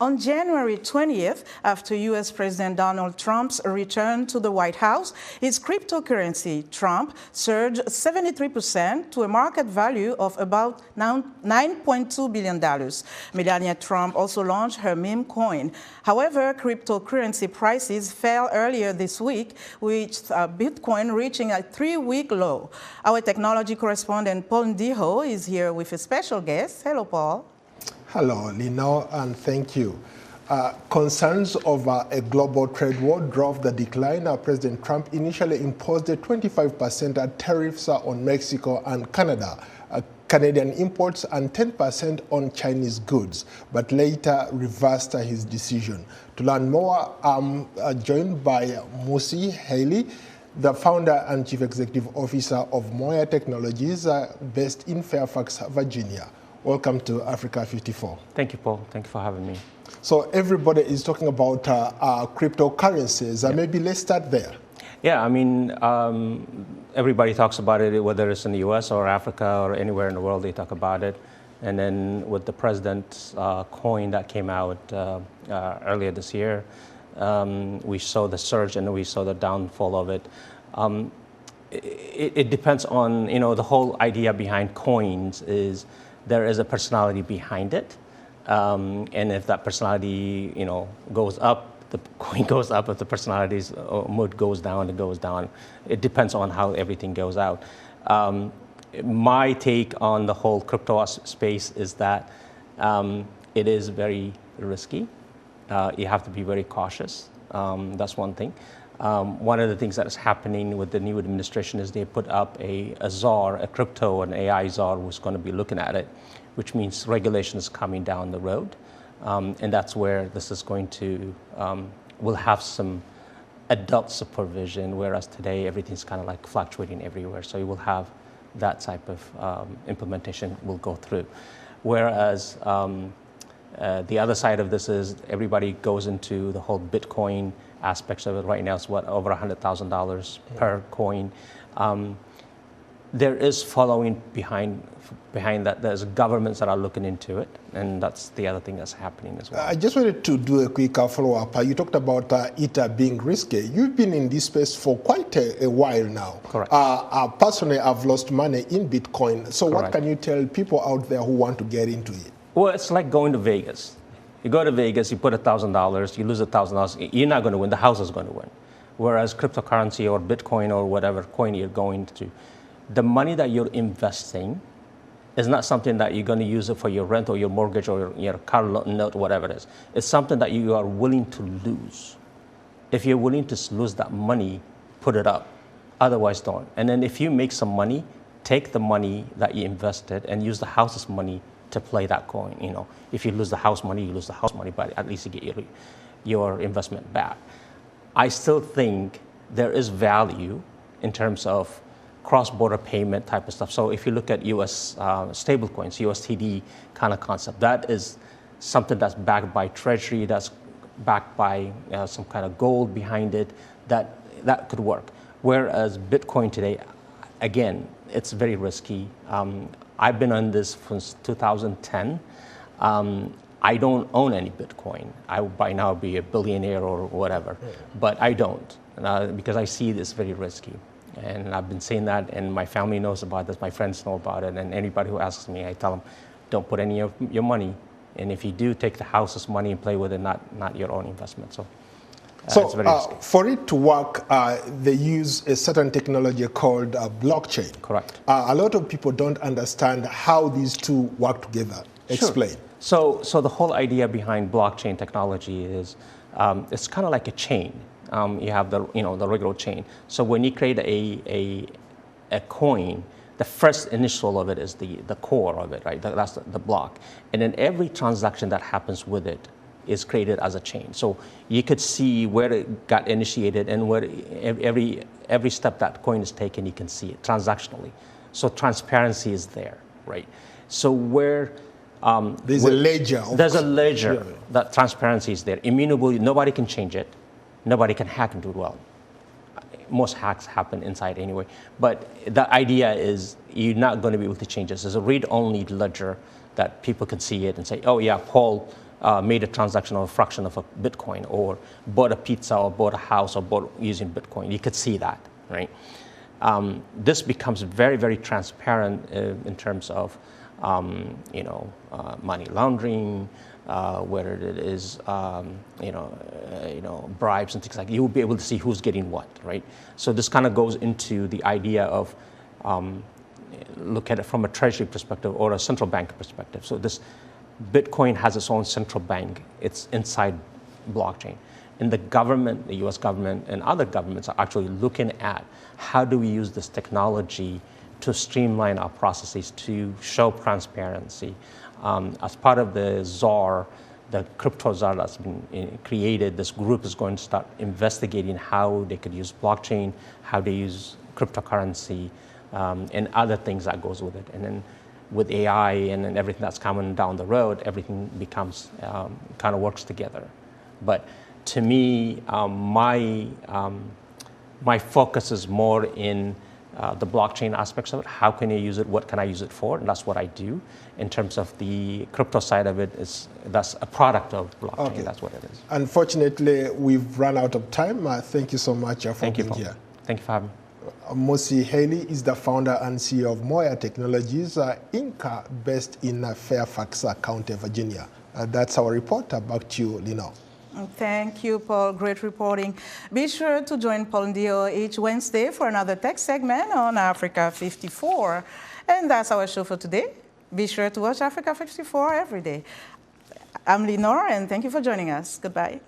On January 20th, after U.S. President Donald Trump's return to the White House, his cryptocurrency, Trump, surged 73% to a market value of about $9.2 billion. Melania Trump also launched her meme coin. However, cryptocurrency prices fell earlier this week, with Bitcoin reaching a 3-week low. Our technology correspondent Paul Ndiho is here with a special guest. Hello, Paul. Hello, Lino, and thank you. Concerns over a global trade war drove the decline. President Trump initially imposed a 25% tariffs on Mexico and Canada, Canadian imports, and 10% on Chinese goods, but later reversed his decision. To learn more, I'm joined by Mussie Haile, the founder and chief executive officer of Moya Technologies, based in Fairfax, Virginia. Welcome to Africa 54. Thank you, Paul. Thank you for having me. So everybody is talking about cryptocurrencies. Maybe let's start there. Yeah, I mean, everybody talks about it, whether it's in the US or Africa or anywhere in the world, they talk about it. And then with the president's coin that came out earlier this year, we saw the surge and we saw the downfall of it. It depends on, the whole idea behind coins is there is a personality behind it. And if that personality, goes up, the coin goes up. If the personality's mood goes down, it goes down. It depends on how everything goes out. My take on the whole crypto space is that it is very risky. You have to be very cautious. That's one thing. One of the things that is happening with the new administration is they put up a czar, a crypto, an AI czar who's going to be looking at it, which means regulation is coming down the road. And that's where this is going to, will have some adult supervision, whereas today everything's kind of like fluctuating everywhere. So you will have that type of implementation will go through. Whereas the other side of this is everybody goes into the whole Bitcoin aspects of it. Right now it's over $100,000 per coin. There is following behind that. There's governments that are looking into it, and that's the other thing that's happening as well. I just wanted to do a quick follow-up. You talked about it being risky. You've been in this space for quite a while now. Correct. Personally, I've lost money in Bitcoin. So Correct. What can you tell people out there who want to get into it? Well, it's like going to Vegas. You go to Vegas, you put $1,000, you lose $1,000, you're not going to win, the house is going to win. Whereas cryptocurrency or Bitcoin or whatever coin you're going to, the money that you're investing is not something that you're going to use it for your rent or your mortgage or your car note, whatever it is. It's something that you are willing to lose. If you're willing to lose that money, put it up. Otherwise, don't. And then if you make some money, take the money that you invested and use the house's money to play that coin. If you lose the house money, you lose the house money, but at least you get your investment back. I still think there is value in terms of cross-border payment type of stuff. So if you look at U.S. stablecoins, USTD kind of concept, that is something that's backed by Treasury, that's backed by some kind of gold behind it, that could work. Whereas Bitcoin today, again, it's very risky. I've been on this since 2010. I don't own any Bitcoin. I would by now be a billionaire or whatever, but I don't because I see this very risky. And I've been saying that, and my family knows about this, my friends know about it, and anybody who asks me, I tell them, don't put any of your money, and if you do, take the house's money and play with it, not your own investment. So it's very risky. For it to work, they use a certain technology called blockchain. Correct. A lot of people don't understand how these two work together. Explain. Sure. So the whole idea behind blockchain technology is it's kind of like a chain. You have the regular chain. So when you create a coin, the first initial of it is the core of it, right? That's the block, and then every transaction that happens with it is created as a chain. So you could see where it got initiated and where every step that coin is taken, you can see it transactionally. So transparency is there, right? So where there's a ledger. There's a ledger that transparency is there. Immutable, nobody can change it. Nobody can hack into it. Well, most hacks happen inside anyway. But the idea is you're not going to be able to change this. There's a read-only ledger that people can see it and say, oh yeah, Paul made a transaction of a fraction of a Bitcoin, or bought a pizza, or bought a house, or bought using Bitcoin. You could see that, right? This becomes very, very transparent in terms of, money laundering, whether it is, bribes and things like that. You will be able to see who's getting what, right? So this kind of goes into the idea of look at it from a treasury perspective or a central bank perspective. So this Bitcoin has its own central bank. It's inside blockchain. And the government, the US government and other governments are actually looking at how do we use this technology to streamline our processes, to show transparency. As part of the czar, the crypto czar that's been created, this group is going to start investigating how they could use blockchain, how they use cryptocurrency, and other things that goes with it. And then with AI and then everything that's coming down the road, everything becomes, kind of works together. But to me, my focus is more in the blockchain aspects of it. How can I use it? What can I use it for? And that's what I do. In terms of the crypto side of it, that's a product of blockchain. Okay. That's what it is. Unfortunately, we've run out of time. Thank you so much for being here. Thank you for having me. Mussie Haile is the founder and CEO of Moya Technologies Inc, based in Fairfax County, Virginia. That's our report. Back to you, Lino. Thank you, Paul. Great reporting. Be sure to join Paul Ndiho each Wednesday for another tech segment on Africa 54. And that's our show for today. Be sure to watch Africa 54 every day. I'm Lenore, and thank you for joining us. Goodbye.